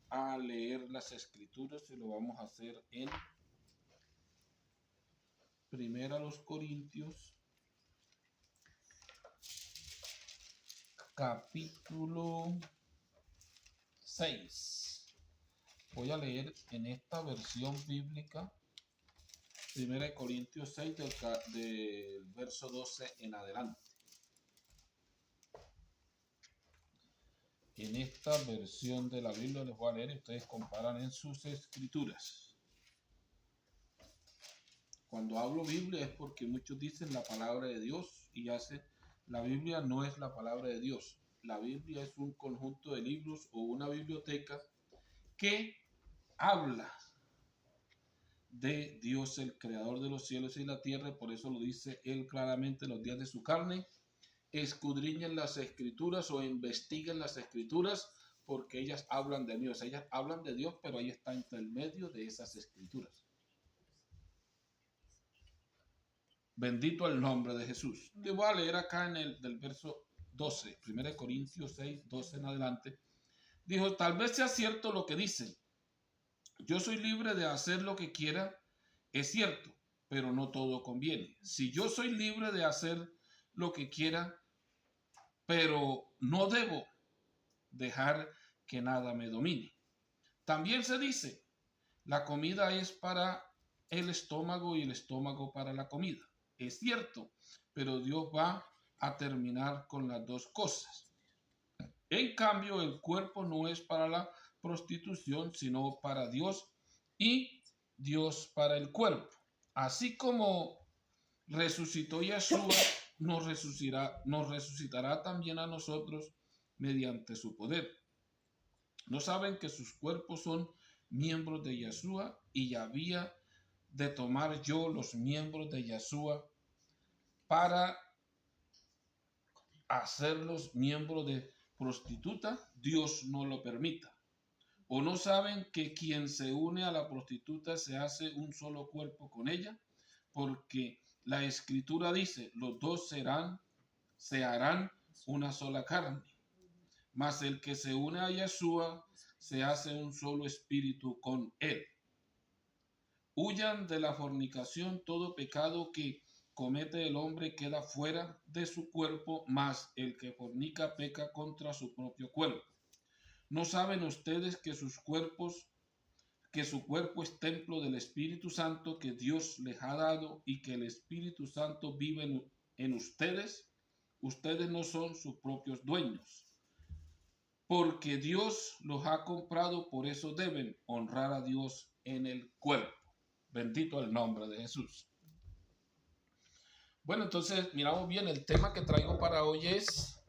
a leer las escrituras y lo vamos a hacer en Primera los Corintios, capítulo 6. Voy a leer en esta versión bíblica, 1 Corintios 6, del verso 12 en adelante. En esta versión de la Biblia les voy a leer y ustedes comparan en sus escrituras. Cuando hablo Biblia es porque muchos dicen la palabra de Dios y la Biblia no es la palabra de Dios. La Biblia es un conjunto de libros o una biblioteca que habla de Dios, el creador de los cielos y la tierra. Por eso lo dice él claramente: los días de su carne escudriñen las escrituras o investiguen las escrituras, porque ellas hablan de Dios. Ellas hablan de Dios, pero ahí está entre el medio de esas escrituras. Bendito el nombre de Jesús. Te voy a leer acá del verso 12, 1 Corintios 6, 12 en adelante. Dijo: tal vez sea cierto lo que dicen, yo soy libre de hacer lo que quiera. Es cierto, pero no todo conviene. Si yo soy libre de hacer lo que quiera, pero no debo dejar que nada me domine. También se dice: la comida es para el estómago y el estómago para la comida. Es cierto, pero Dios va a terminar con las dos cosas. En cambio, el cuerpo no es para la prostitución, sino para Dios, y Dios para el cuerpo. Así como resucitó Yeshua, nos resucitará también a nosotros mediante su poder. ¿No saben que sus cuerpos son miembros de Yeshua? Y había de tomar yo los miembros de Yeshua para hacerlos miembros de prostituta. Dios no lo permita. ¿O no saben que quien se une a la prostituta se hace un solo cuerpo con ella? Porque la escritura dice: los dos se harán una sola carne. Mas el que se une a Yeshua se hace un solo espíritu con él. Huyan de la fornicación. Todo pecado que comete el hombre queda fuera de su cuerpo, mas el que fornica peca contra su propio cuerpo. ¿No saben ustedes que su cuerpo es templo del Espíritu Santo que Dios les ha dado, y que el Espíritu Santo vive en ustedes? Ustedes no son sus propios dueños, porque Dios los ha comprado. Por eso deben honrar a Dios en el cuerpo. Bendito el nombre de Jesús. Bueno, entonces miramos bien. El tema que traigo para hoy es: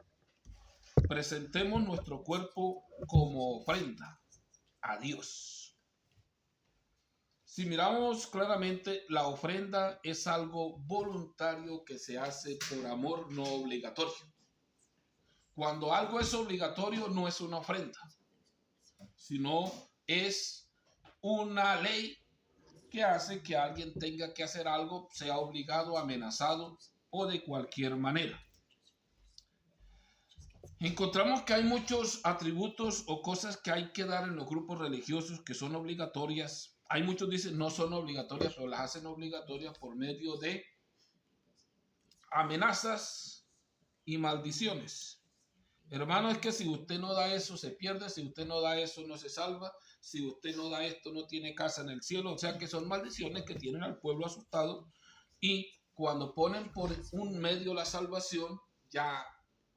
presentemos nuestro cuerpo como ofrenda a Dios. Si miramos claramente, la ofrenda es algo voluntario que se hace por amor, no obligatorio. Cuando algo es obligatorio, no es una ofrenda, sino es una ley que hace que alguien tenga que hacer algo, sea obligado, amenazado o de cualquier manera. Encontramos que hay muchos atributos o cosas que hay que dar en los grupos religiosos que son obligatorias. Hay muchos que dicen no son obligatorias, pero las hacen obligatorias por medio de amenazas y maldiciones. Hermano, es que si usted no da eso se pierde, si usted no da eso no se salva, si usted no da esto no tiene casa en el cielo. O sea que son maldiciones que tienen al pueblo asustado, y cuando ponen por un medio la salvación, ya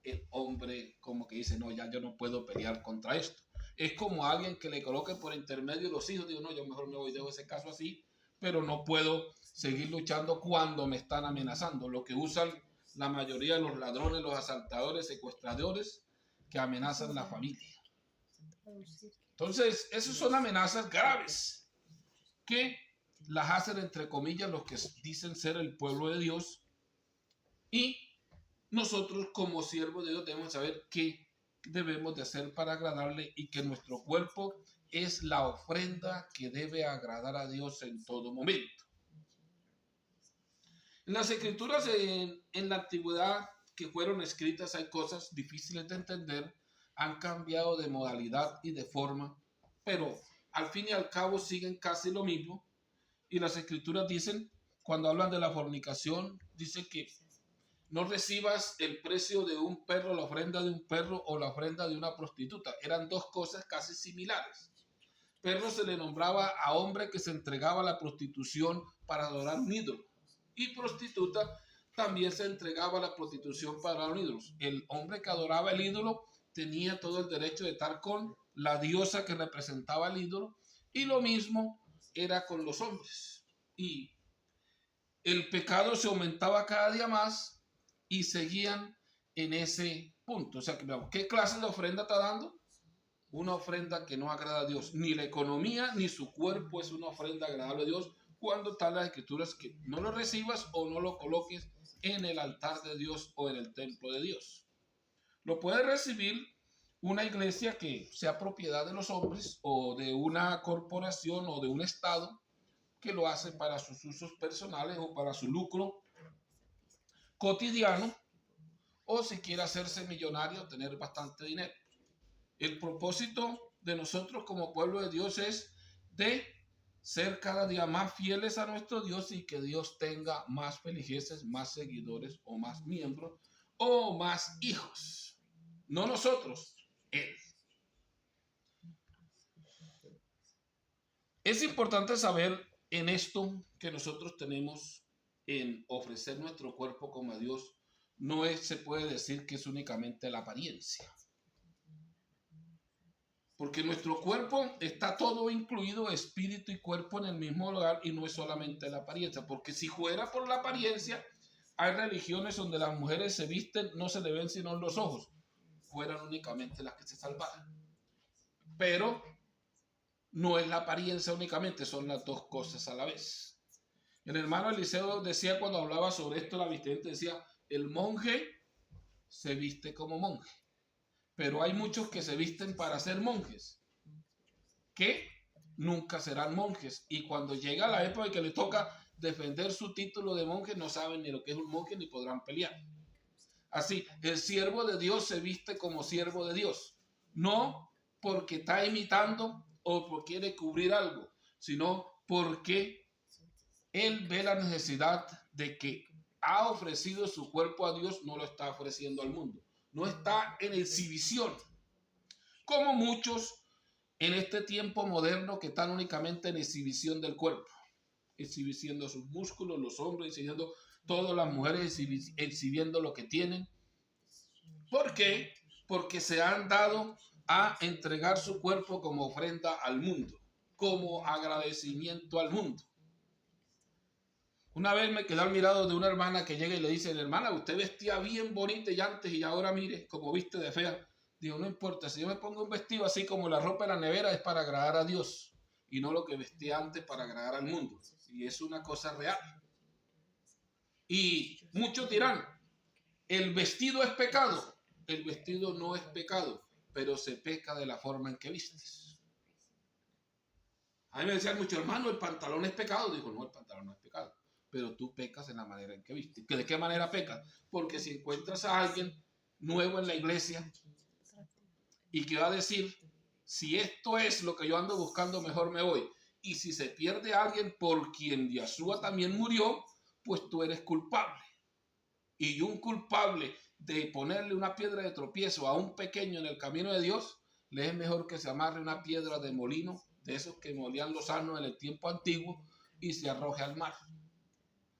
el hombre como que dice: no, ya yo no puedo pelear contra esto. Es como alguien que le coloque por intermedio los hijos. Digo: no, yo mejor me voy, dejo ese caso así, pero no puedo seguir luchando cuando me están amenazando. Lo que usan la mayoría de los ladrones, los asaltadores, secuestradores, que amenazan la familia. Entonces, esas son amenazas graves que las hacen, entre comillas, los que dicen ser el pueblo de Dios. Y nosotros, como siervos de Dios, debemos saber qué debemos de hacer para agradarle, y que nuestro cuerpo es la ofrenda que debe agradar a Dios en todo momento. En las escrituras en la antigüedad que fueron escritas hay cosas difíciles de entender, han cambiado de modalidad y de forma, pero al fin y al cabo siguen casi lo mismo. Y las escrituras dicen, cuando hablan de la fornicación, dice que no recibas el precio de un perro, la ofrenda de un perro o la ofrenda de una prostituta. Eran dos cosas casi similares. Perro se le nombraba a hombre que se entregaba a la prostitución para adorar un ídolo. Y prostituta también se entregaba a la prostitución para adorar un ídolo. El hombre que adoraba el ídolo tenía todo el derecho de estar con la diosa que representaba el ídolo. Y lo mismo era con los hombres. Y el pecado se aumentaba cada día más y seguían en ese punto. O sea, que, ¿qué clase de ofrenda está dando? Una ofrenda que no agrada a Dios. Ni la economía ni su cuerpo es una ofrenda agradable a Dios, cuando están las escrituras que no lo recibas o no lo coloques en el altar de Dios o en el templo de Dios. Lo puede recibir una iglesia que sea propiedad de los hombres o de una corporación o de un estado que lo hace para sus usos personales o para su lucro cotidiano, o si quiere hacerse millonario, tener bastante dinero. El propósito de nosotros como pueblo de Dios es de ser cada día más fieles a nuestro Dios y que Dios tenga más feligreses, más seguidores o más miembros o más hijos. No nosotros, Él. Es importante saber en esto que nosotros tenemos en ofrecer nuestro cuerpo como a Dios, no se puede decir que es únicamente la apariencia. Porque nuestro cuerpo está todo incluido, espíritu y cuerpo en el mismo lugar, y no es solamente la apariencia. Porque si fuera por la apariencia, hay religiones donde las mujeres se visten, no se le ven sino los ojos. Fueran únicamente las que se salvaran. Pero no es la apariencia únicamente, son las dos cosas a la vez. El hermano Eliseo decía cuando hablaba sobre esto, la vestimenta, decía, el monje se viste como monje. Pero hay muchos que se visten para ser monjes, que nunca serán monjes. Y cuando llega la época que le toca defender su título de monje, no saben ni lo que es un monje ni podrán pelear. Así, el siervo de Dios se viste como siervo de Dios. No porque está imitando o porque quiere cubrir algo, sino porque él ve la necesidad de que ha ofrecido su cuerpo a Dios, no lo está ofreciendo al mundo. No está en exhibición, como muchos en este tiempo moderno que están únicamente en exhibición del cuerpo, exhibiendo sus músculos, los hombres, exhibiendo todas las mujeres, exhibiendo lo que tienen. ¿Por qué? Porque se han dado a entregar su cuerpo como ofrenda al mundo, como agradecimiento al mundo. Una vez me quedé admirado de una hermana que llega y le dice, hermana, usted vestía bien bonita y antes y ahora mire cómo viste de fea. Digo, no importa, si yo me pongo un vestido así como la ropa de la nevera es para agradar a Dios y no lo que vestía antes para agradar al mundo. Y es una cosa real. Y muchos dirán, el vestido es pecado. El vestido no es pecado, pero se peca de la forma en que vistes. A mí me decían mucho, hermano, el pantalón es pecado. Digo, no, el pantalón no es pecado, pero tú pecas en la manera en que vistes. ¿De qué manera pecas? Porque si encuentras a alguien nuevo en la iglesia y que va a decir, si esto es lo que yo ando buscando, mejor me voy. Y si se pierde a alguien por quien Yeshua también murió, pues tú eres culpable. Y un culpable de ponerle una piedra de tropiezo a un pequeño en el camino de Dios, le es mejor que se amarre una piedra de molino, de esos que molían los asnos en el tiempo antiguo, y se arroje al mar.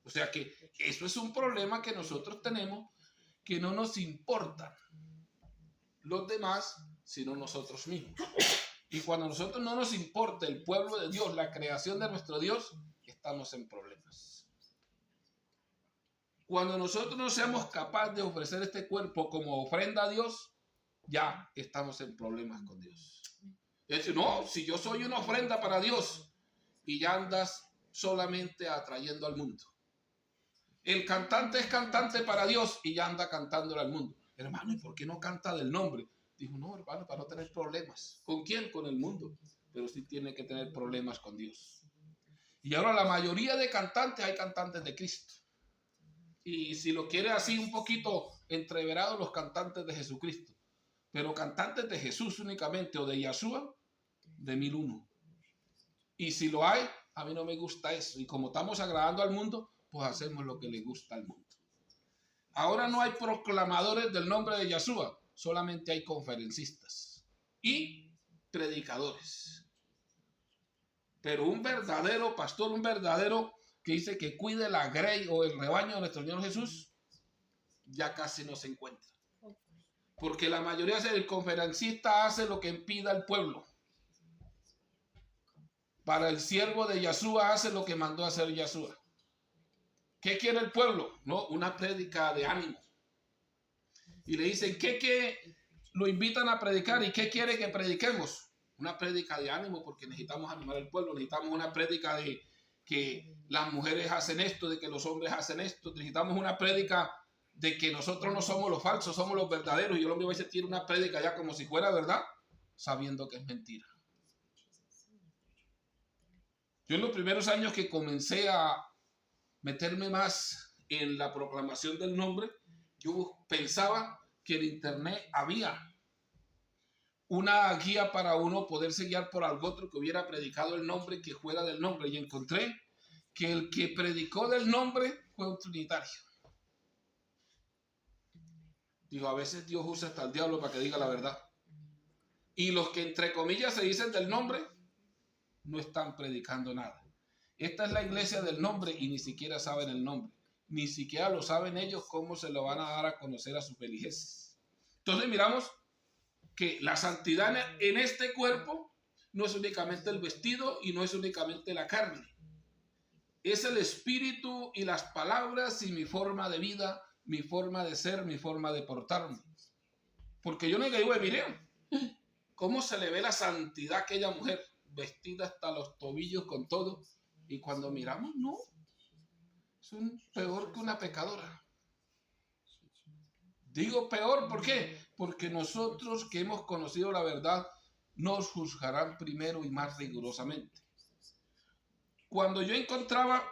O sea que eso es un problema que nosotros tenemos, que no nos importan los demás, sino nosotros mismos. Y cuando a nosotros no nos importa el pueblo de Dios, la creación de nuestro Dios, estamos en problemas. Cuando nosotros no seamos capaces de ofrecer este cuerpo como ofrenda a Dios, ya estamos en problemas con Dios. Es decir, no, si yo soy una ofrenda para Dios y ya andas solamente atrayendo al mundo. El cantante es cantante para Dios y ya anda cantándole al mundo. Hermano, ¿y por qué no canta del nombre? Dijo, no, hermano, para no tener problemas. ¿Con quién? Con el mundo. Pero sí tiene que tener problemas con Dios. Y ahora la mayoría de cantantes, hay cantantes de Cristo. Y si lo quiere así un poquito entreverado, los cantantes de Jesucristo. Pero cantantes de Jesús únicamente o de Yeshua, de 1001. Y si lo hay, a mí no me gusta eso. Y como estamos agradando al mundo, pues hacemos lo que le gusta al mundo. Ahora no hay proclamadores del nombre de Yeshua, solamente hay conferencistas y predicadores. Pero un verdadero pastor, un verdadero que dice que cuide la grey o el rebaño de nuestro Señor Jesús, ya casi no se encuentra. Porque la mayoría del conferencista hace lo que pida el pueblo. Para el siervo de Yeshua hace lo que mandó hacer Yeshua. ¿Qué quiere el pueblo? No, una prédica de ánimo. Y le dicen, ¿qué lo invitan a predicar? ¿Y qué quiere que prediquemos? Una prédica de ánimo, porque necesitamos animar al pueblo. Necesitamos una prédica de que las mujeres hacen esto, de que los hombres hacen esto. Necesitamos una prédica de que nosotros no somos los falsos, somos los verdaderos. Y el hombre a veces tiene una prédica ya como si fuera verdad, sabiendo que es mentira. Yo en los primeros años que comencé a meterme más en la proclamación del nombre, yo pensaba que en internet había una guía para uno poderse guiar por algo otro que hubiera predicado el nombre que fuera del nombre, y encontré que el que predicó del nombre fue un trinitario. Digo, a veces Dios usa hasta el diablo para que diga la verdad. Y los que entre comillas se dicen del nombre no están predicando nada. Esta es la iglesia del nombre y ni siquiera saben el nombre. Ni siquiera lo saben ellos cómo se lo van a dar a conocer a sus feligreses. Entonces miramos que la santidad en este cuerpo no es únicamente el vestido y no es únicamente la carne. Es el espíritu y las palabras y mi forma de vida, mi forma de ser, mi forma de portarme. Porque yo no digo, mire, ¿cómo se le ve la santidad a aquella mujer? Vestida hasta los tobillos con todo. Y cuando miramos, no. Son peor que una pecadora. Digo peor, ¿por qué? Porque nosotros que hemos conocido la verdad, nos juzgarán primero y más rigurosamente. Cuando yo encontraba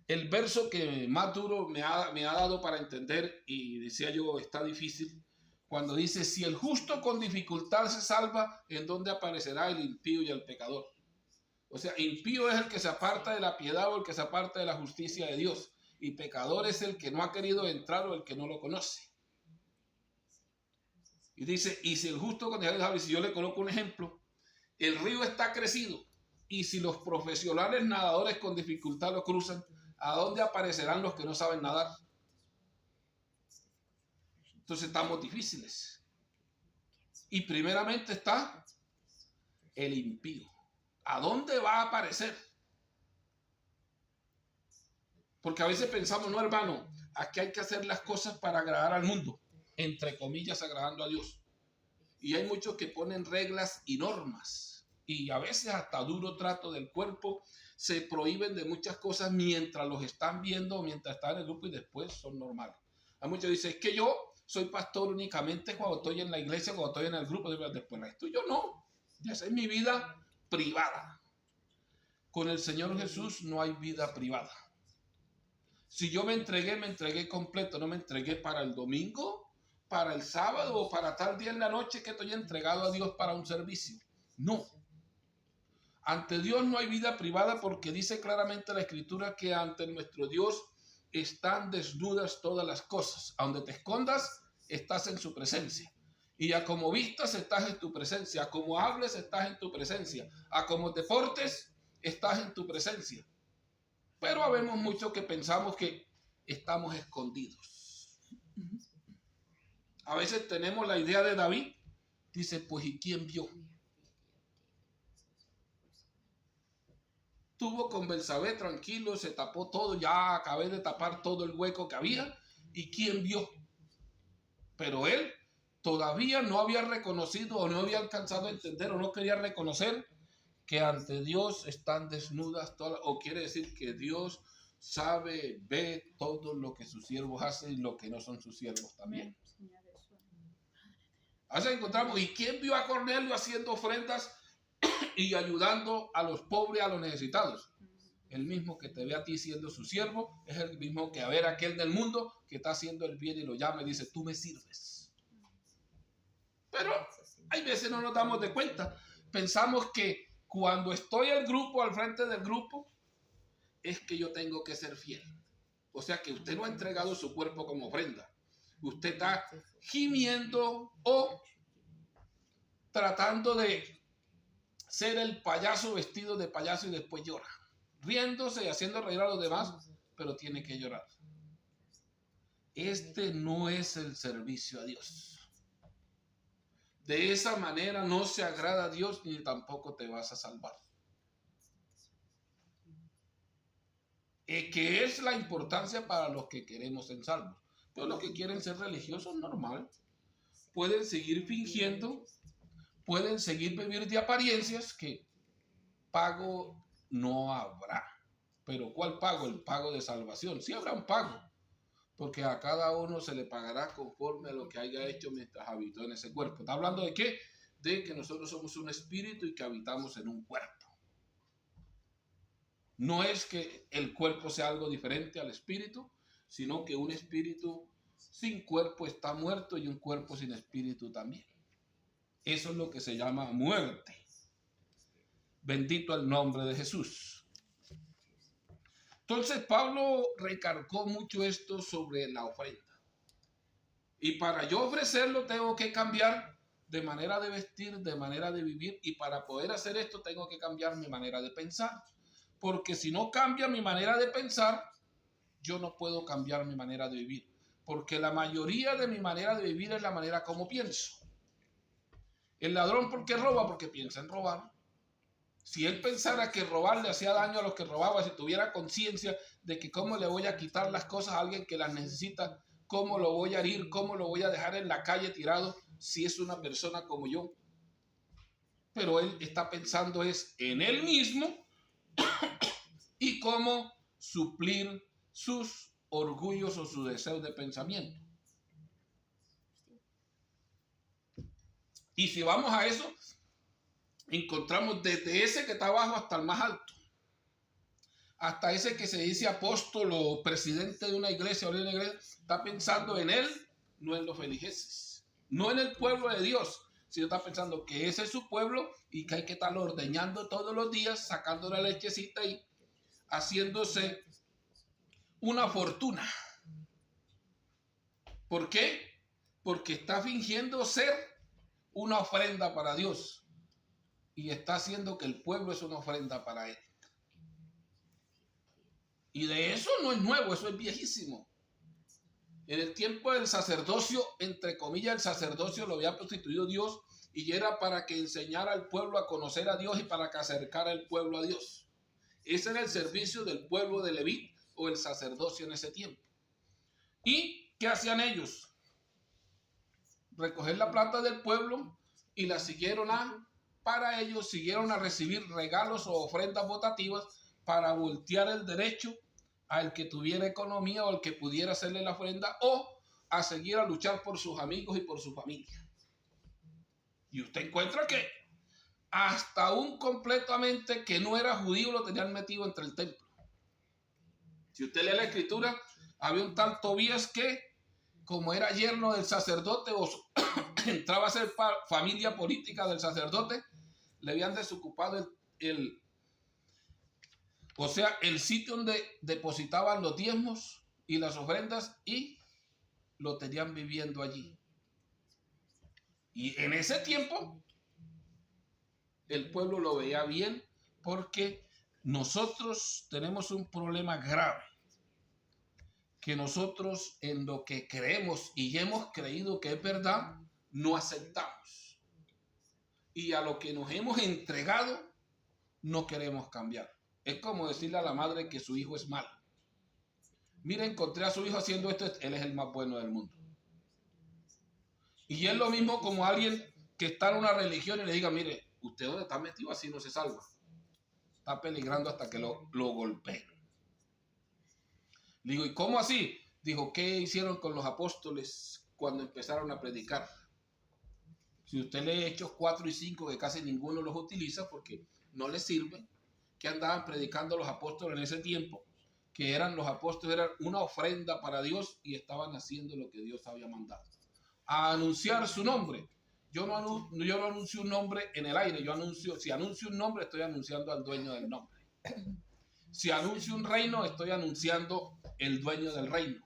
el verso que más duro me ha dado para entender, y decía yo, está difícil, cuando dice, si el justo con dificultad se salva, ¿en dónde aparecerá el impío y el pecador? O sea, impío es el que se aparta de la piedad o el que se aparta de la justicia de Dios. Y pecador es el que no ha querido entrar o el que no lo conoce. Y dice, y si el justo con dificultad, si yo le coloco un ejemplo, el río está crecido y si los profesionales nadadores con dificultad lo cruzan, ¿a dónde aparecerán los que no saben nadar? Entonces estamos difíciles. Y primeramente está el impío. ¿A dónde va a aparecer? Porque a veces pensamos, no, hermano, aquí hay que hacer las cosas para agradar al mundo, entre comillas, agradando a Dios. Y hay muchos que ponen reglas y normas, y a veces hasta duro trato del cuerpo, se prohíben de muchas cosas mientras los están viendo, mientras están en el grupo, y después son normales. Hay muchos que dicen, es que yo soy pastor únicamente cuando estoy en la iglesia, cuando estoy en el grupo, después esto yo no. Esa es mi vida privada. Con el Señor Jesús no hay vida privada. Si yo me entregué completo, no me entregué para el domingo, para el sábado o para tal día en la noche que estoy entregado a Dios para un servicio. No. Ante Dios no hay vida privada porque dice claramente la Escritura que ante nuestro Dios están desnudas todas las cosas. A donde te escondas, estás en su presencia. Y a como vistas, estás en tu presencia. A como hables, estás en tu presencia. A como te portes, estás en tu presencia. Pero habemos muchos que pensamos que estamos escondidos. A veces tenemos la idea de David. Dice, pues ¿y quién vio? Estuvo con Belsabé tranquilo, se tapó todo, ya acabé de tapar todo el hueco que había. ¿Y quién vio? Pero él todavía no había reconocido o no había alcanzado a entender o no quería reconocer que ante Dios están desnudas todas, o quiere decir que Dios sabe, ve todo lo que sus siervos hacen y lo que no son sus siervos también. Así encontramos, ¿y quién vio a Cornelio haciendo ofrendas y ayudando a los pobres, a los necesitados? El mismo que te ve a ti siendo su siervo, es el mismo que a ver a aquel del mundo que está haciendo el bien y lo llama y dice, tú me sirves. Pero hay veces no nos damos de cuenta. pensamos que cuando estoy al frente del grupo, es que yo tengo que ser fiel. O sea que usted no ha entregado su cuerpo como ofrenda. Usted está gimiendo o tratando de ser el payaso vestido de payaso y después llora, riéndose y haciendo reír a los demás, pero tiene que llorar. Este no es el servicio a Dios. De esa manera no se agrada a Dios ni tampoco te vas a salvar. Que es la importancia para los que queremos ser salvos. Pero los que quieren ser religiosos, normal. Pueden seguir fingiendo, pueden seguir vivir de apariencias, que pago no habrá. Pero ¿cuál pago? El pago de salvación. Sí habrá un pago, porque a cada uno se le pagará conforme a lo que haya hecho mientras habitó en ese cuerpo. ¿Está hablando de qué? De que nosotros somos un espíritu y que habitamos en un cuerpo. No es que el cuerpo sea algo diferente al espíritu, sino que un espíritu sin cuerpo está muerto y un cuerpo sin espíritu también. Eso es lo que se llama muerte. Bendito el nombre de Jesús. Entonces Pablo recargó mucho esto sobre la ofrenda. Y para yo ofrecerlo tengo que cambiar de manera de vestir, de manera de vivir. Y para poder hacer esto tengo que cambiar mi manera de pensar. Porque si no cambia mi manera de pensar, yo no puedo cambiar mi manera de vivir. Porque la mayoría de mi manera de vivir es la manera como pienso. El ladrón, ¿por qué roba? Porque piensa en robar. Si él pensara que robar le hacía daño a los que robaba, si tuviera conciencia de que cómo le voy a quitar las cosas a alguien que las necesita, cómo lo voy a herir, cómo lo voy a dejar en la calle tirado, si es una persona como yo. Pero él está pensando es en él mismo y cómo suplir sus orgullos o sus deseos de pensamiento. Y si vamos a eso, encontramos desde ese que está abajo hasta el más alto, hasta ese que se dice apóstol o presidente de una iglesia o de una iglesia, está pensando en él, no en los feligreses, no en el pueblo de Dios, sino está pensando que ese es su pueblo y que hay que estarlo ordeñando todos los días, sacando la lechecita y haciéndose una fortuna. ¿Por qué? Porque está fingiendo ser una ofrenda para Dios y está haciendo que el pueblo es una ofrenda para él. Y de eso no es nuevo, eso es viejísimo. En el tiempo del sacerdocio, entre comillas, el sacerdocio lo había constituido Dios y era para que enseñara al pueblo a conocer a Dios y para que acercara al pueblo a Dios. Ese era el servicio del pueblo de Leví o el sacerdocio en ese tiempo. ¿Y qué hacían ellos? Recoger la plata del pueblo y la siguieron para ellos siguieron a recibir regalos o ofrendas votativas para voltear el derecho al que tuviera economía o al que pudiera hacerle la ofrenda o a seguir a luchar por sus amigos y por su familia. Y usted encuentra que hasta un completamente que no era judío lo tenían metido entre el templo. Si usted lee la escritura, había un tal Tobías que, como era yerno del sacerdote o entraba a ser familia política del sacerdote, le habían desocupado el sitio donde depositaban los diezmos y las ofrendas y lo tenían viviendo allí. Y en ese tiempo el pueblo lo veía bien porque nosotros tenemos un problema grave. Que nosotros en lo que creemos y hemos creído que es verdad, no aceptamos. Y a lo que nos hemos entregado, no queremos cambiar. Es como decirle a la madre que su hijo es malo. Mira, encontré a su hijo haciendo esto, él es el más bueno del mundo. Y es lo mismo como alguien que está en una religión y le diga, mire, usted donde está metido así no se salva. Está peligrando hasta que lo golpeen. Digo, ¿y cómo así? Dijo, ¿qué hicieron con los apóstoles cuando empezaron a predicar? Si usted lee Hechos 4 y 5, que casi ninguno los utiliza porque no les sirve, que andaban predicando los apóstoles en ese tiempo, que eran los apóstoles, eran una ofrenda para Dios y estaban haciendo lo que Dios había mandado. A anunciar su nombre. yo no anuncio un nombre en el aire, si anuncio un nombre, estoy anunciando al dueño del nombre. Si anuncio un reino, estoy anunciando el dueño del reino.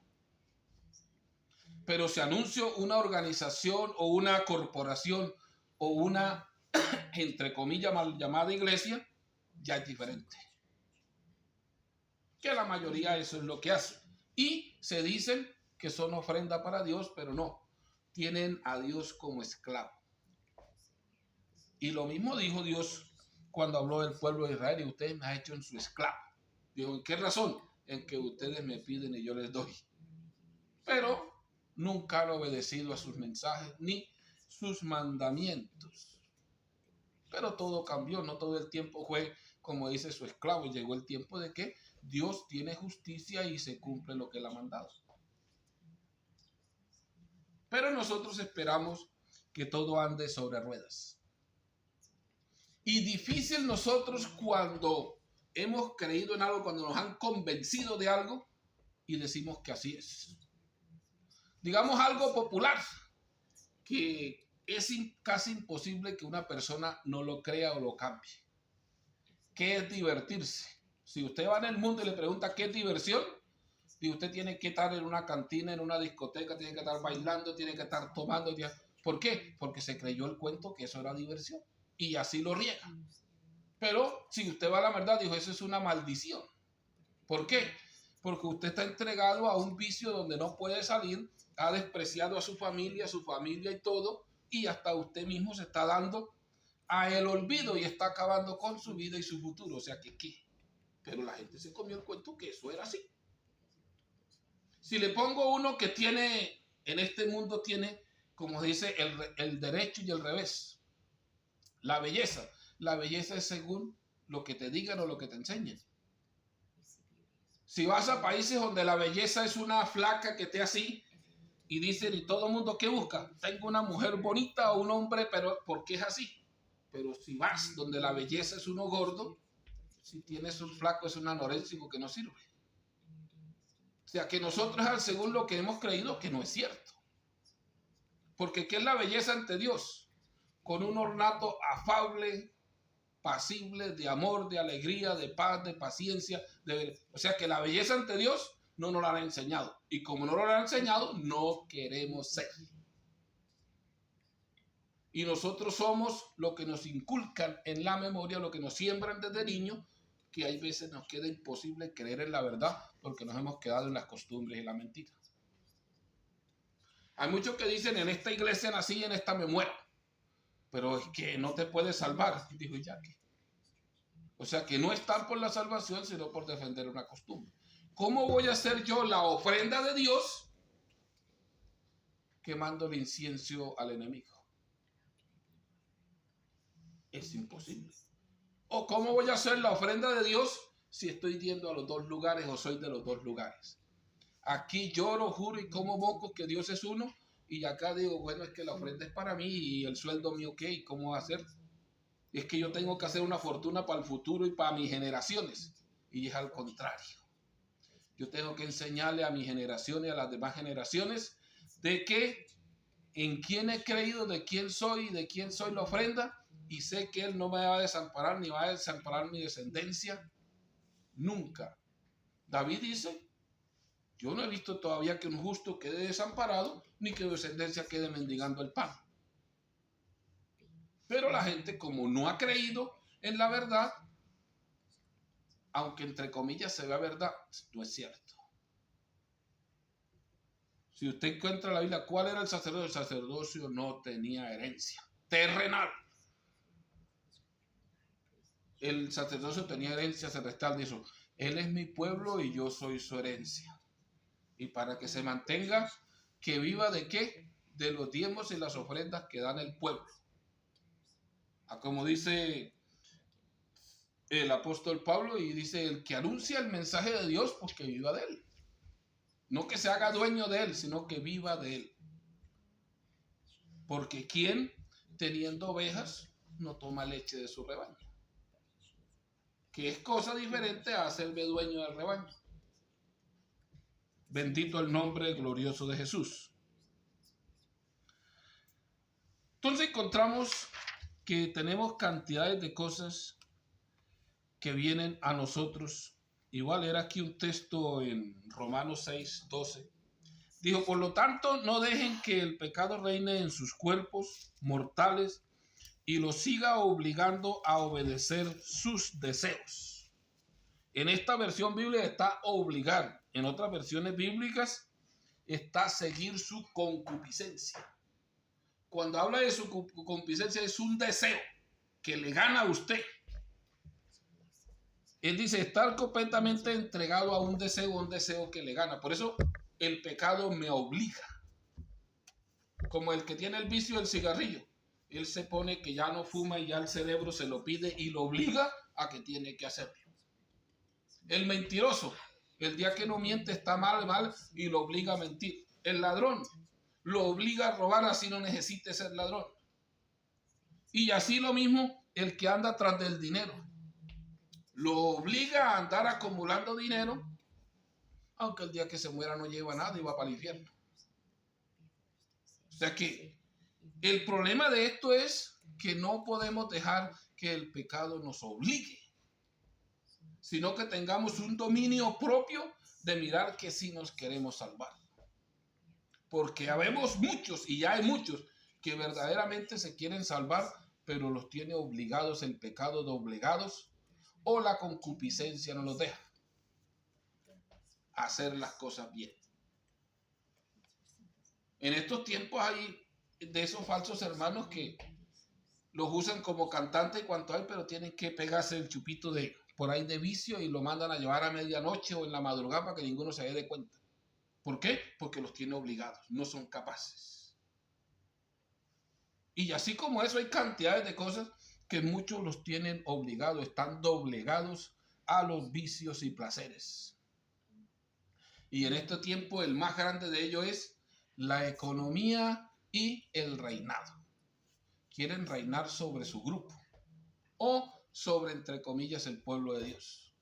Pero si anuncio una organización o una corporación o una, entre comillas, mal llamada iglesia, ya es diferente. Que la mayoría eso es lo que hace. Y se dicen que son ofrenda para Dios, pero no. Tienen a Dios como esclavo. Y lo mismo dijo Dios cuando habló del pueblo de Israel: y ustedes me han hecho en su esclavo. Dijo: ¿en qué razón? En que ustedes me piden y yo les doy. Pero nunca han obedecido a sus mensajes ni sus mandamientos. Pero todo cambió, no todo el tiempo fue como dice su esclavo. Llegó el tiempo de que Dios tiene justicia y se cumple lo que él ha mandado. Pero nosotros esperamos que todo ande sobre ruedas. Y difícil nosotros cuando hemos creído en algo, cuando nos han convencido de algo y decimos que así es. Digamos algo popular, que es casi imposible que una persona no lo crea o lo cambie. ¿Qué es divertirse? Si usted va en el mundo y le pregunta qué es diversión, y usted tiene que estar en una cantina, en una discoteca, tiene que estar bailando, tiene que estar tomando. ¿Por qué? Porque se creyó el cuento que eso era diversión. Y así lo riega. Pero si usted va a la verdad, dijo: eso es una maldición. ¿Por qué? Porque usted está entregado a un vicio donde no puede salir, ha despreciado a su familia y todo, y hasta usted mismo se está dando a el olvido y está acabando con su vida y su futuro. O sea que ¿qué? Pero la gente se comió el cuento que eso era así. Si le pongo uno que tiene, en este mundo tiene, como dice, el derecho y el revés. La belleza. La belleza es según lo que te digan o lo que te enseñen. Si vas a países donde la belleza es una flaca que esté así y dicen, y todo el mundo, ¿qué busca? Tengo una mujer bonita o un hombre, pero ¿por qué es así? Pero si vas donde la belleza es uno gordo, si tienes un flaco es un anoréxico que no sirve. O sea que nosotros, según lo que hemos creído, que no es cierto. Porque ¿qué es la belleza ante Dios? Con un ornato afable, pasible, de amor, de alegría, de paz, de paciencia. O sea que la belleza ante Dios no nos la han enseñado. Y como no nos la han enseñado, no queremos ser. Y nosotros somos lo que nos inculcan en la memoria, lo que nos siembran desde niño, que hay veces nos queda imposible creer en la verdad porque nos hemos quedado en las costumbres y la mentira. Hay muchos que dicen: en esta iglesia nací y en esta me muero. Pero es que no te puedes salvar, dijo Jackie. O sea que no están por la salvación, sino por defender una costumbre. ¿Cómo voy a hacer yo la ofrenda de Dios quemando el incienso al enemigo? Es imposible. ¿O cómo voy a hacer la ofrenda de Dios si estoy yendo a los dos lugares o soy de los dos lugares? Aquí lloro, juro y como moco que Dios es uno, y acá digo, bueno, es que la ofrenda es para mí y el sueldo mío, ¿qué? ¿Cómo va a ser? Es que yo tengo que hacer una fortuna para el futuro y para mis generaciones. Y es al contrario. Yo tengo que enseñarle a mi generación y a las demás generaciones de que en quién he creído, de quién soy, de quién soy la ofrenda, y sé que Él no me va a desamparar ni va a desamparar mi descendencia nunca. David dice: yo no he visto todavía que un justo quede desamparado, ni que descendencia quede mendigando el pan. Pero la gente, como no ha creído en la verdad, aunque entre comillas se vea verdad, no es cierto. Si usted encuentra en la Biblia, ¿cuál era el sacerdocio? El sacerdocio no tenía herencia terrenal. El sacerdocio tenía herencia celestial. Dijo: Él es mi pueblo y yo soy su herencia. Y para que se mantenga, que viva ¿de qué? De los diezmos y las ofrendas que dan el pueblo. Como dice el apóstol Pablo, y dice: el que anuncia el mensaje de Dios, pues que viva de él. No que se haga dueño de él, sino que viva de él. Porque ¿quién, teniendo ovejas, no toma leche de su rebaño? Que es cosa diferente a hacerme dueño del rebaño. Bendito el nombre glorioso de Jesús. Entonces encontramos que tenemos cantidades de cosas que vienen a nosotros. Igual era aquí un texto en Romanos 6:12. Dijo, por lo tanto, no dejen que el pecado reine en sus cuerpos mortales y los siga obligando a obedecer sus deseos. En esta versión bíblica está obligar. En otras versiones bíblicas está seguir su concupiscencia. Cuando habla de su concupiscencia es un deseo que le gana a usted. Él dice estar completamente entregado a un deseo que le gana. Por eso el pecado me obliga. Como el que tiene el vicio del cigarrillo. Él se pone que ya no fuma y ya el cerebro se lo pide y lo obliga a que tiene que hacerlo. El mentiroso, el día que no miente está mal y lo obliga a mentir. El ladrón lo obliga a robar así no necesite ser ladrón. Y así lo mismo el que anda tras del dinero. Lo obliga a andar acumulando dinero, aunque el día que se muera no lleva nada y va para el infierno. O sea que el problema de esto es que no podemos dejar que el pecado nos obligue, sino que tengamos un dominio propio de mirar que sí nos queremos salvar. Porque habemos muchos, y ya hay muchos, que verdaderamente se quieren salvar, pero los tiene obligados el pecado de obligados, o la concupiscencia no los deja hacer las cosas bien. En estos tiempos hay de esos falsos hermanos que los usan como cantantes cuanto hay, pero tienen que pegarse el chupito de por ahí de vicio y lo mandan a llevar a medianoche o en la madrugada para que ninguno se dé cuenta. ¿Por qué? Porque los tiene obligados, no son capaces. Y así como eso hay cantidades de cosas que muchos los tienen obligados, están doblegados a los vicios y placeres. Y en este tiempo el más grande de ellos es la economía y el reinado. Quieren reinar sobre su grupo o sobre, entre comillas, el pueblo de Dios.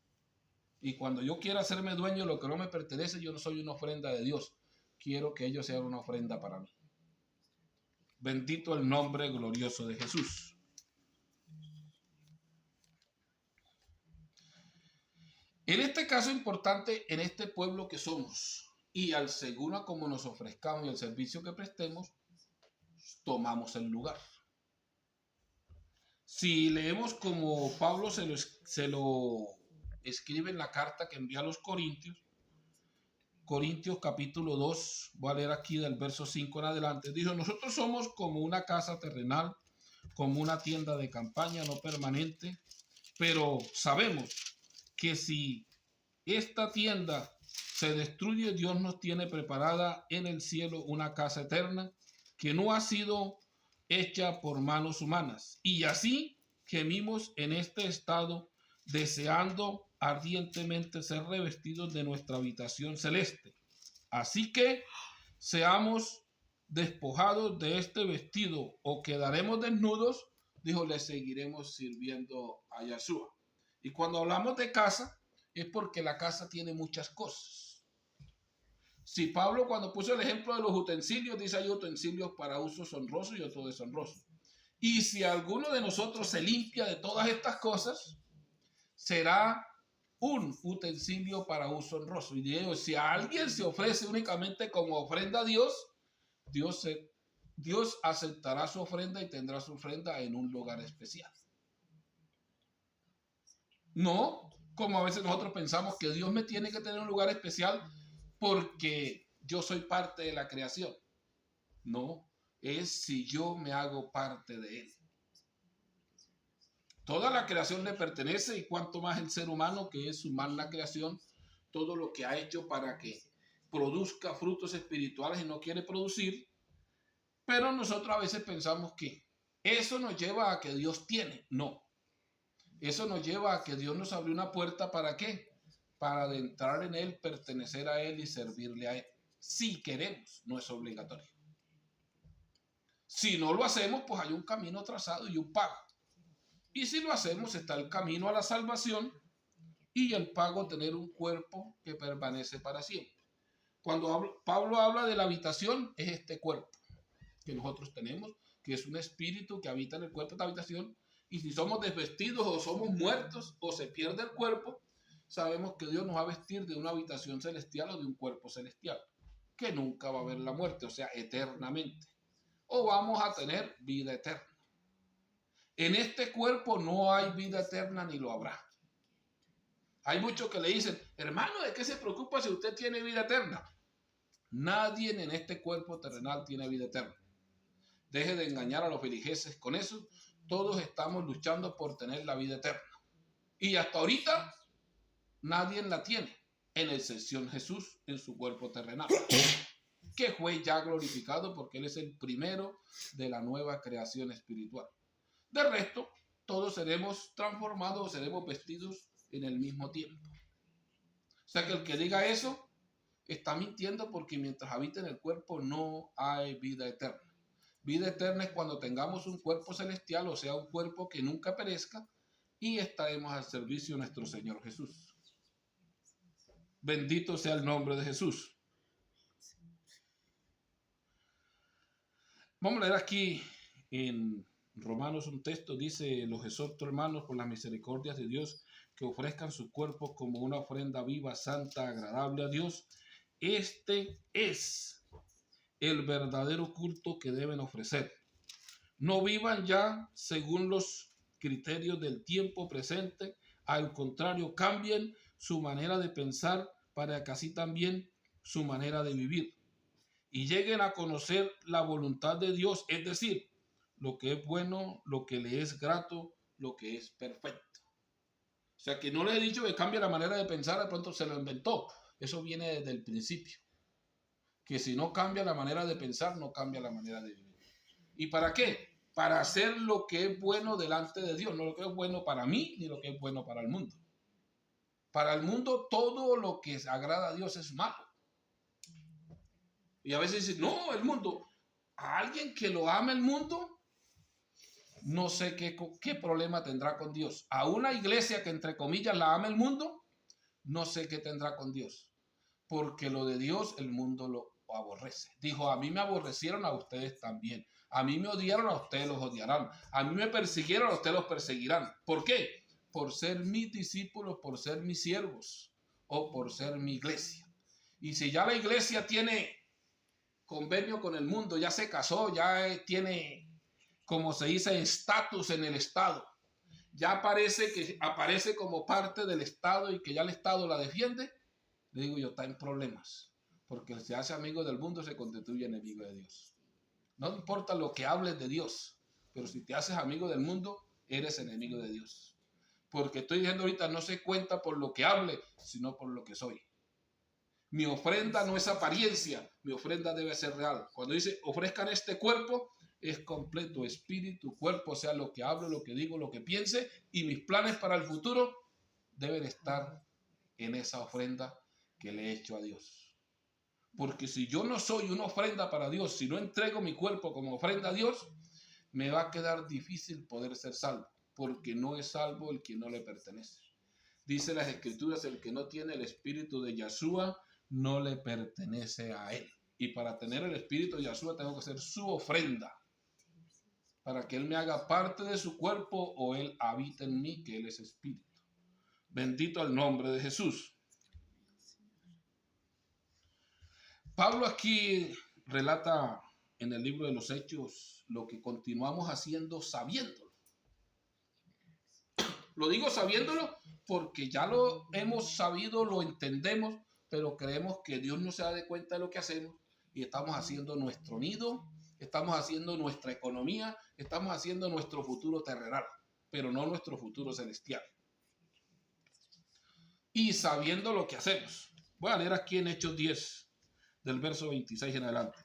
Y cuando yo quiera hacerme dueño de lo que no me pertenece, yo no soy una ofrenda de Dios. Quiero que ellos sean una ofrenda para mí. Bendito el nombre glorioso de Jesús. En este caso importante, en este pueblo que somos, y al según como nos ofrezcamos y el servicio que prestemos, tomamos el lugar. Si leemos como Pablo se lo escribe en la carta que envía a los Corintios, Corintios capítulo 2, voy a leer aquí del verso 5 en adelante, dijo, nosotros somos como una casa terrenal, como una tienda de campaña no permanente, pero sabemos que si esta tienda se destruye, Dios nos tiene preparada en el cielo una casa eterna que no ha sido hecha por manos humanas. Y así gemimos en este estado, deseando ardientemente ser revestidos de nuestra habitación celeste. Así que seamos despojados de este vestido o quedaremos desnudos, dijo, le seguiremos sirviendo a Yahshua. Y cuando hablamos de casa, es porque la casa tiene muchas cosas. Si Pablo cuando puso el ejemplo de los utensilios, dice hay utensilios para usos honrosos y otros deshonrosos. Y si alguno de nosotros se limpia de todas estas cosas, será un utensilio para uso honroso. Y digo, si a alguien se ofrece únicamente como ofrenda a Dios, Dios aceptará su ofrenda y tendrá su ofrenda en un lugar especial. No, como a veces nosotros pensamos que Dios me tiene que tener un lugar especial porque yo soy parte de la creación. No, es si yo me hago parte de Él. Toda la creación le pertenece y cuanto más el ser humano, que es su magna creación, todo lo que ha hecho para que produzca frutos espirituales y no quiere producir. Pero nosotros a veces pensamos que eso nos lleva a que Dios tiene. No. Eso nos lleva a que Dios nos abrió una puerta, ¿para qué? Para adentrar en Él, pertenecer a Él y servirle a Él. Si queremos, no es obligatorio. Si no lo hacemos, pues hay un camino trazado y un pago. Y si lo hacemos, está el camino a la salvación y el pago tener un cuerpo que permanece para siempre. Cuando Pablo habla de la habitación, es este cuerpo que nosotros tenemos, que es un espíritu que habita en el cuerpo de esta habitación, y si somos desvestidos o somos muertos o se pierde el cuerpo, sabemos que Dios nos va a vestir de una habitación celestial o de un cuerpo celestial, que nunca va a haber la muerte, o sea, eternamente. O vamos a tener vida eterna. En este cuerpo no hay vida eterna ni lo habrá. Hay muchos que le dicen, hermano, ¿de qué se preocupa si usted tiene vida eterna? Nadie en este cuerpo terrenal tiene vida eterna. Deje de engañar a los filigenses con eso. Todos estamos luchando por tener la vida eterna. Y hasta ahorita nadie la tiene, en excepción Jesús en su cuerpo terrenal, que fue ya glorificado porque Él es el primero de la nueva creación espiritual. De resto, todos seremos transformados, seremos vestidos en el mismo tiempo. O sea que el que diga eso está mintiendo, porque mientras habita en el cuerpo no hay vida eterna. Vida eterna es cuando tengamos un cuerpo celestial, o sea, un cuerpo que nunca perezca, y estaremos al servicio de nuestro Señor Jesús. Bendito sea el nombre de Jesús. Vamos a leer aquí en Romanos un texto. Dice: los exhorto, hermanos, por las misericordias de Dios, que ofrezcan su cuerpo como una ofrenda viva, santa, agradable a Dios. Este es el verdadero culto que deben ofrecer. No vivan ya según los criterios del tiempo presente. Al contrario, cambien su manera de pensar para que así también su manera de vivir, y lleguen a conocer la voluntad de Dios, es decir, lo que es bueno, lo que le es grato, lo que es perfecto. O sea, que no le he dicho que cambie la manera de pensar, de pronto se lo inventó. Eso viene desde el principio. Que si no cambia la manera de pensar, no cambia la manera de vivir. ¿Y para qué? Para hacer lo que es bueno delante de Dios, no lo que es bueno para mí, ni lo que es bueno para el mundo. Para el mundo, todo lo que agrada a Dios es malo. Y a veces dicen, no, el mundo, a alguien que lo ama el mundo, no sé qué problema tendrá con Dios. A una iglesia que entre comillas la ama el mundo, no sé qué tendrá con Dios. Porque lo de Dios el mundo lo aborrece. Dijo, a mí me aborrecieron, a ustedes también. A mí me odiaron, a ustedes los odiarán. A mí me persiguieron, a ustedes los perseguirán. ¿Por qué? Por ser mis discípulos, por ser mis siervos o por ser mi iglesia. Y si ya la iglesia tiene convenio con el mundo, ya se casó, ya tiene, como se dice, estatus en el Estado, ya aparece como parte del Estado y que ya el Estado la defiende, le digo yo, está en problemas, porque el que se hace amigo del mundo se constituye enemigo de Dios. No importa lo que hables de Dios, pero si te haces amigo del mundo, eres enemigo de Dios. Porque estoy diciendo ahorita, no se cuenta por lo que hable, sino por lo que soy. Mi ofrenda no es apariencia, mi ofrenda debe ser real. Cuando dice, ofrezcan este cuerpo, es completo, espíritu, cuerpo, o sea, lo que hablo, lo que digo, lo que piense, y mis planes para el futuro deben estar en esa ofrenda que le he hecho a Dios. Porque si yo no soy una ofrenda para Dios, si no entrego mi cuerpo como ofrenda a Dios, me va a quedar difícil poder ser salvo, porque no es salvo el que no le pertenece. Dice las Escrituras, el que no tiene el espíritu de Yahshua no le pertenece a él. Y para tener el espíritu de Yahshua tengo que ser su ofrenda, para que él me haga parte de su cuerpo o él habite en mí, que él es espíritu. Bendito el nombre de Jesús. Pablo aquí relata en el libro de los Hechos lo que continuamos haciendo sabiéndolo. Lo digo sabiéndolo porque ya lo hemos sabido, lo entendemos, pero creemos que Dios no se da de cuenta de lo que hacemos y estamos haciendo nuestro nido, estamos haciendo nuestra economía, estamos haciendo nuestro futuro terrenal, pero no nuestro futuro celestial. Y sabiendo lo que hacemos. Voy a leer aquí en Hechos 10, del verso 26 en adelante.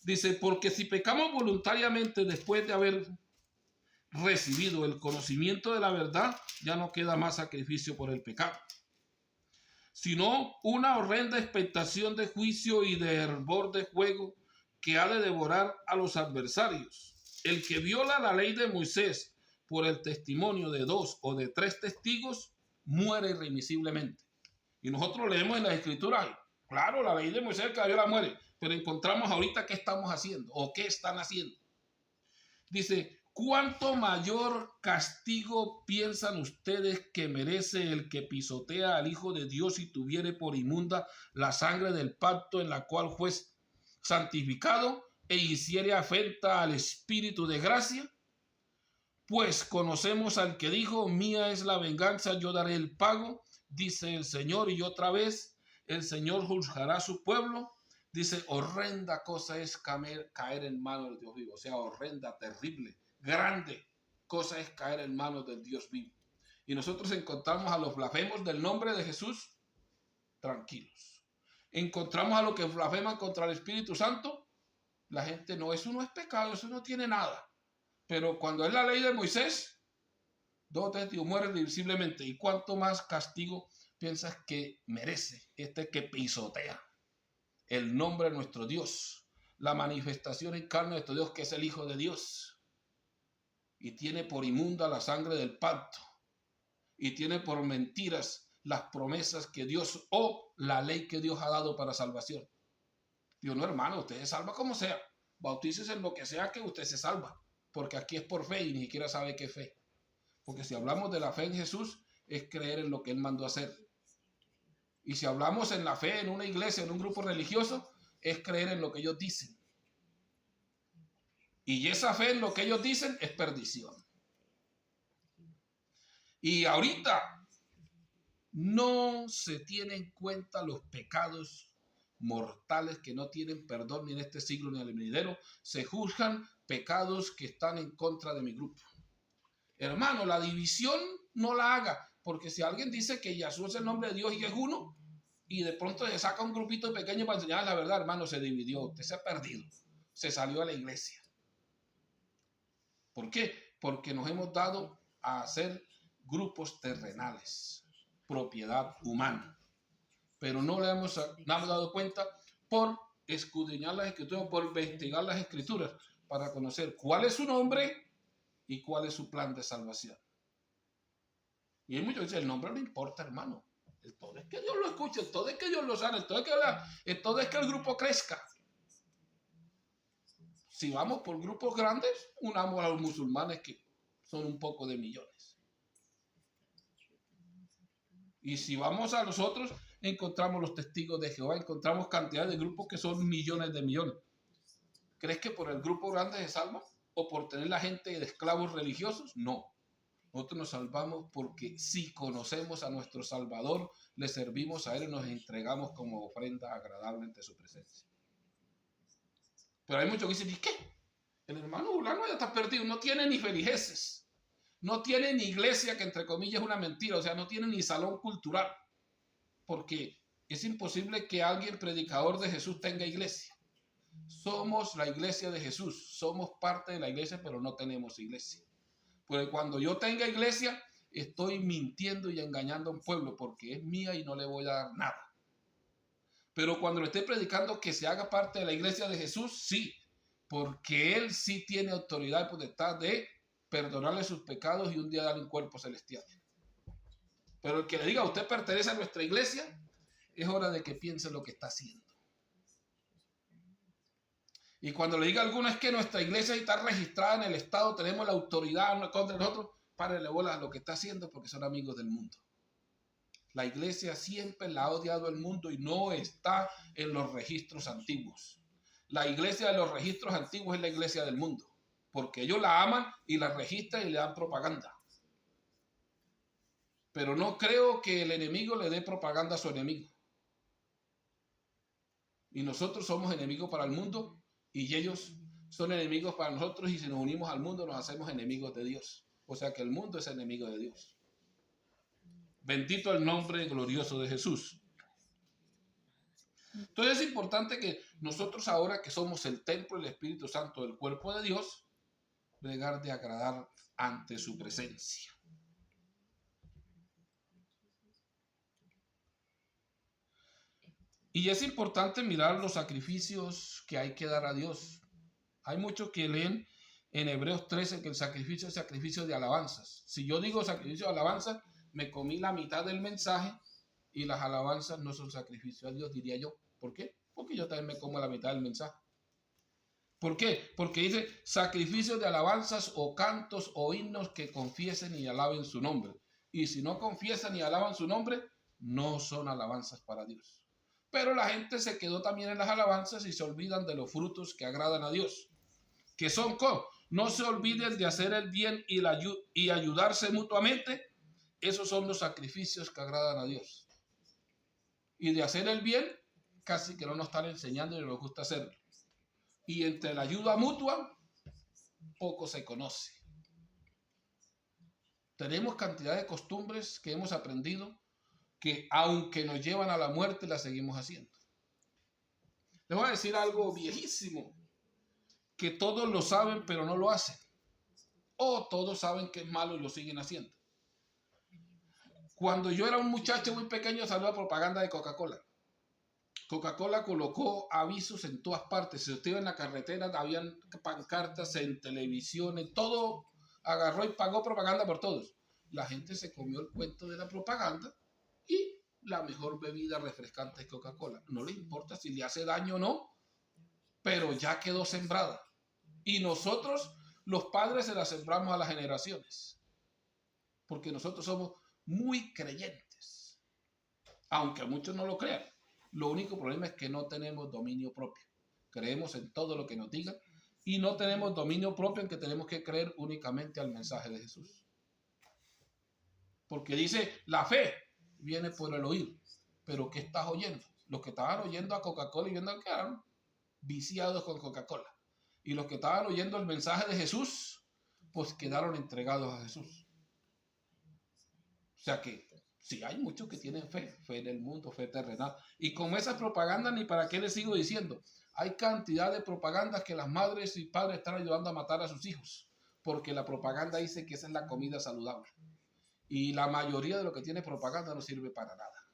Dice, porque si pecamos voluntariamente después de haber recibido el conocimiento de la verdad, ya no queda más sacrificio por el pecado, sino una horrenda expectación de juicio y de hervor de fuego que ha de devorar a los adversarios. El que viola la ley de Moisés por el testimonio de 2 o de 3 testigos muere irremisiblemente. Y nosotros leemos en las Escrituras, claro, la ley de Moisés, el que la viola muere, pero encontramos ahorita qué estamos haciendo o qué están haciendo. Dice, ¿cuánto mayor castigo piensan ustedes que merece el que pisotea al Hijo de Dios y tuviere por inmunda la sangre del pacto en la cual fue santificado e hiciere afrenta al Espíritu de gracia? Pues conocemos al que dijo, mía es la venganza, yo daré el pago, dice el Señor. Y otra vez, el Señor juzgará a su pueblo. Dice, horrenda cosa es caer en manos del Dios vivo. O sea, horrenda, terrible, grande cosa es caer en manos del Dios vivo. Y nosotros encontramos a los blasfemos del nombre de Jesús tranquilos. Encontramos a los que blasfeman contra el Espíritu Santo. La gente no, eso no es pecado, eso no tiene nada. Pero cuando es la ley de Moisés, 2 testigos mueren visiblemente. ¿Y cuánto más castigo piensas que merece este que pisotea el nombre de nuestro Dios, la manifestación en carne de nuestro Dios, que es el Hijo de Dios, y tiene por inmunda la sangre del pacto, y tiene por mentiras las promesas que Dios o la ley que Dios ha dado para salvación? Dios, no, hermano, usted se salva como sea, bautícese en lo que sea que usted se salva, porque aquí es por fe y ni siquiera sabe qué fe. Porque si hablamos de la fe en Jesús, es creer en lo que Él mandó a hacer. Y si hablamos en la fe en una iglesia, en un grupo religioso, es creer en lo que ellos dicen. Y esa fe en lo que ellos dicen es perdición. Y ahorita no se tienen en cuenta los pecados mortales que no tienen perdón ni en este siglo ni en el venidero. Se juzgan pecados que están en contra de mi grupo. Hermano, la división no la haga, porque si alguien dice que Yahshua es el nombre de Dios y es uno, y de pronto se saca un grupito pequeño para enseñar la verdad, hermano, se dividió, usted se ha perdido, se salió de la iglesia. ¿Por qué? Porque nos hemos dado a hacer grupos terrenales, propiedad humana, pero no le hemos dado cuenta por escudriñar las escrituras, por investigar las escrituras, para conocer cuál es su nombre y cuál es su plan de salvación. Y hay muchos que dicen, el nombre no importa, hermano. El todo es que Dios lo escuche, el todo es que Dios lo sane, el todo es que el grupo crezca. Si vamos por grupos grandes, unamos a los musulmanes que son un poco de millones. Y si vamos a los otros, encontramos los testigos de Jehová, encontramos cantidad de grupos que son millones de millones. ¿Crees que por el grupo grande se salva? ¿O por tener la gente de esclavos religiosos? No. Nosotros nos salvamos porque si conocemos a nuestro Salvador, le servimos a Él y nos entregamos como ofrenda agradable ante su presencia. Pero hay muchos que dicen, ¿y qué? El hermano fulano ya está perdido, no tiene ni feligreses, no tiene ni iglesia, que entre comillas es una mentira, o sea, no tiene ni salón cultural, porque es imposible que alguien predicador de Jesús tenga iglesia. Somos la iglesia de Jesús, somos parte de la iglesia, pero no tenemos iglesia. Porque cuando yo tenga iglesia, estoy mintiendo y engañando a un pueblo porque es mía y no le voy a dar nada. Pero cuando le esté predicando que se haga parte de la iglesia de Jesús, sí, porque Él sí tiene autoridad y potestad de perdonarle sus pecados y un día darle un cuerpo celestial. Pero el que le diga, usted pertenece a nuestra iglesia, es hora de que piense lo que está haciendo. Y cuando le diga a alguno, es que nuestra iglesia está registrada en el Estado, tenemos la autoridad contra nosotros, párele bola a lo que está haciendo porque son amigos del mundo. La iglesia siempre la ha odiado el mundo y no está en los registros antiguos. La iglesia de los registros antiguos es la iglesia del mundo, porque ellos la aman y la registran y le dan propaganda. Pero no creo que el enemigo le dé propaganda a su enemigo. Y nosotros somos enemigos para el mundo y ellos son enemigos para nosotros, y si nos unimos al mundo nos hacemos enemigos de Dios. O sea que el mundo es enemigo de Dios. Bendito el nombre glorioso de Jesús. Entonces es importante que nosotros, ahora que somos el templo del Espíritu Santo del cuerpo de Dios, bregar de agradar ante su presencia. Y es importante mirar los sacrificios que hay que dar a Dios. Hay muchos que leen en Hebreos 13 que el sacrificio es sacrificio de alabanzas. Si yo digo sacrificio de alabanzas, me comí la mitad del mensaje y las alabanzas no son sacrificio a Dios, diría yo. ¿Por qué? Porque yo también me como la mitad del mensaje. ¿Por qué? Porque dice sacrificios de alabanzas o cantos o himnos que confiesen y alaben su nombre. Y si no confiesan y alaban su nombre, no son alabanzas para Dios. Pero la gente se quedó también en las alabanzas y se olvidan de los frutos que agradan a Dios. Que son, no se olviden de hacer el bien y ayudarse mutuamente. Esos son los sacrificios que agradan a Dios. Y de hacer el bien, casi que no nos están enseñando y no nos gusta hacerlo. Y entre la ayuda mutua, poco se conoce. Tenemos cantidad de costumbres que hemos aprendido que aunque nos llevan a la muerte, las seguimos haciendo. Les voy a decir algo viejísimo, que todos lo saben pero no lo hacen. O todos saben que es malo y lo siguen haciendo. Cuando yo era un muchacho muy pequeño salió la propaganda de Coca-Cola. Coca-Cola colocó avisos en todas partes. Si usted iba en la carretera, habían pancartas en televisión, en todo. Agarró y pagó propaganda por todos. La gente se comió el cuento de la propaganda y la mejor bebida refrescante es Coca-Cola. No le importa si le hace daño o no, pero ya quedó sembrada. Y nosotros, los padres, se la sembramos a las generaciones. Porque nosotros somos muy creyentes. Aunque muchos no lo crean. Lo único problema es que no tenemos dominio propio. Creemos en todo lo que nos digan y no tenemos dominio propio en que tenemos que creer únicamente al mensaje de Jesús. Porque dice, la fe viene por el oír. Pero ¿qué estás oyendo? Los que estaban oyendo a Coca-Cola y viendo que eran viciados con Coca-Cola. Y los que estaban oyendo el mensaje de Jesús, pues quedaron entregados a Jesús. O sea que sí, hay muchos que tienen fe en el mundo, fe terrenal. Y con esa propaganda, ni para qué les sigo diciendo, hay cantidad de propagandas que las madres y padres están ayudando a matar a sus hijos, porque la propaganda dice que esa es la comida saludable. Y la mayoría de lo que tiene propaganda no sirve para nada.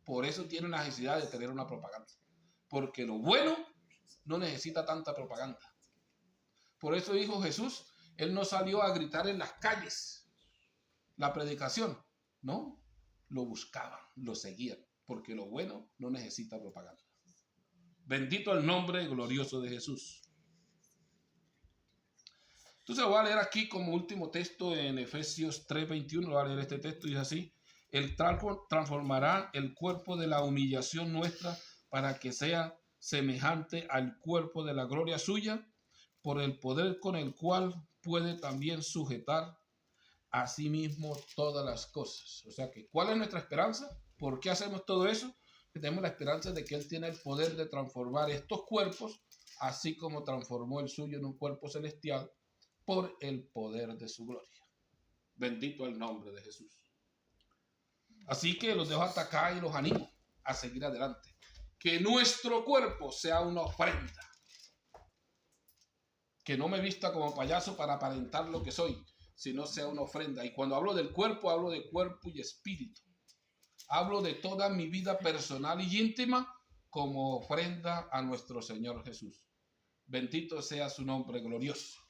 Por eso tiene la necesidad de tener una propaganda. Porque lo bueno no necesita tanta propaganda. Por eso dijo Jesús, Él no salió a gritar en las calles la predicación. No, lo buscaban, lo seguían, porque lo bueno no necesita propaganda. Bendito el nombre glorioso de Jesús. Entonces voy a leer aquí como último texto en Efesios 3:21, voy a leer este texto y dice así, Él transformará el cuerpo de la humillación nuestra para que sea semejante al cuerpo de la gloria suya, por el poder con el cual puede también sujetar asimismo todas las cosas. O sea que, ¿cuál es nuestra esperanza? ¿Por qué hacemos todo eso? Que tenemos la esperanza de que Él tiene el poder de transformar estos cuerpos, así como transformó el suyo en un cuerpo celestial, por el poder de su gloria. Bendito el nombre de Jesús. Así que los dejo hasta acá y los animo a seguir adelante. Que nuestro cuerpo sea una ofrenda. Que no me vista como payaso para aparentar lo que soy, sino sea una ofrenda. Y cuando hablo del cuerpo, hablo de cuerpo y espíritu. Hablo de toda mi vida personal y íntima como ofrenda a nuestro Señor Jesús. Bendito sea su nombre glorioso.